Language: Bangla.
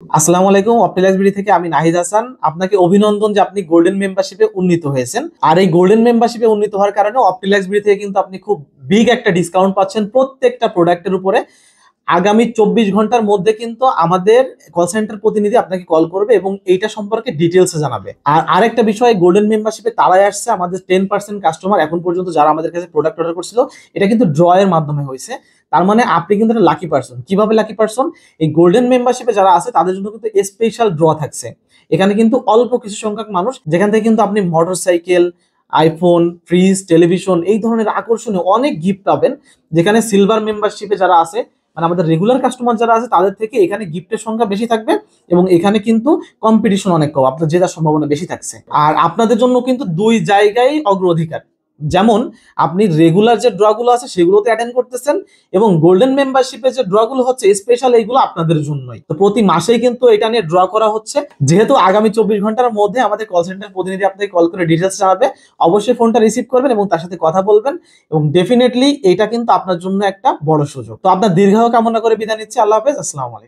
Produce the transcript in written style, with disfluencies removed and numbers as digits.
আসসালামু আলাইকুম। অপটিলাইজবিডি থেকে আমি নাহিদ হাসান। আপনাকে অভিনন্দন যে আপনি গোল্ডেন মেম্বারশিপে উন্নীত হয়েছেন। আর এই গোল্ডেন মেম্বারশিপে উন্নীত হওয়ার কারণে অপটিলাইজবিডি থেকে কিন্তু আপনি খুব বিগ একটা ডিসকাউন্ট পাচ্ছেন প্রত্যেকটা প্রোডাক্টের উপরে। আগামী 24 ঘন্টার মধ্যে কিন্তু আমাদের কল সেন্টার প্রতিনিধি আপনাকে কল করবে এবং এইটা সম্পর্কে ডিটেলসে জানাবে। আর আরেকটা বিষয়, গোল্ডেন মেম্বারশিপে তারাই আসছে আমাদের 10% কাস্টমার এখন পর্যন্ত যারা আমাদের কাছে প্রোডাক্ট অর্ডার করছিল, এটা কিন্তু ড্র এর মাধ্যমে হয়েছে। তার মানে আপনি কিন্তু একটা লাকি পারসন। কিভাবে লাকি পারসন? এই গোল্ডেন মেম্বারশিপে যারা আছে তাদের জন্য কিন্তু স্পেশাল ড্র থাকছে। এখানে কিন্তু অল্প কিছু সংখ্যক মানুষ, যেখান থেকে কিন্তু আপনি মোটরসাইকেল, আইফোন, ফ্রিজ, টেলিভিশন এই ধরনের আকর্ষণীয় অনেক গিফট পাবেন। যেখানে সিলভার মেম্বারশিপে যারা আছে, মানে আমাদের রেগুলার কাস্টমার যারা আছে তাদের থেকে এখানে গিফটের সংখ্যা বেশি থাকবে এবং এখানে কিন্তু কম্পিটিশন অনেক কম, আপনার জেতার সম্ভাবনা বেশি থাকছে। আর আপনাদের জন্য কিন্তু দুই জায়গায় অগ্রাধিকার। যেমন আপনি রেগুলার যে ড্রগুলো আছে সেগুলোতে অ্যাটেন্ড করতেছেন এবং গোল্ডেন মেম্বারশিপে যে ড্রগুলো হচ্ছে স্পেশাল, এইগুলো আপনাদের জন্যই। তো প্রতি মাসেই কিন্তু এটা নিয়ে ড্র করা হচ্ছে। যেহেতু আগামী 24 ঘন্টার মধ্যে আমাদের কল সেন্টার প্রতিনিধি আপনাকে কল করে ডিটেলস জানাবে, অবশ্যই ফোনটা রিসিভ করবেন এবং তার সাথে কথা বলবেন। এবং ডেফিনেটলি এটা কিন্তু আপনার জন্য একটা বড় সুযোগ। তো আপনার দীর্ঘায়ু কামনা করে বিদায় নিচ্ছি। আল্লাহ হাফেজ। আসসালামু আলাইকুম।